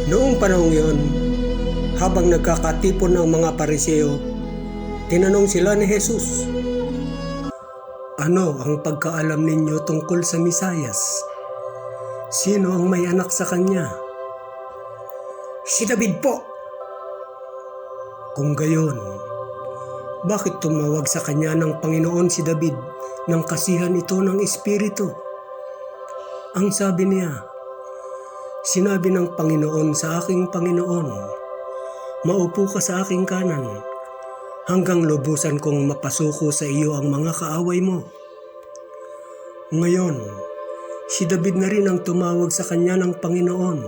Noong panahong iyon, habang nagkakatipon ng mga Pariseo, tinanong sila ni Jesus, "Ano ang pagkaalam ninyo tungkol sa Mesiyas? Sino ang may anak sa kanya?" "Si David po." "Kung gayon, bakit tumawag sa kanya ng Panginoon si David nang kasihan ito ng Espiritu? Ang sabi niya, sinabi ng Panginoon sa aking Panginoon, maupo ka sa aking kanan, hanggang lubusan kong mapasuko sa iyo ang mga kaaway mo." Ngayon, si David na rin ang tumawag sa kanya ng Panginoon.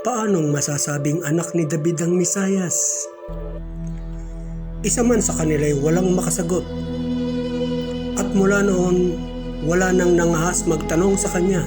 Paanong masasabing anak ni David ang Mesiyas? Isa man sa kanila'y walang makasagot. At mula noon, wala nang nangahas magtanong sa kanya.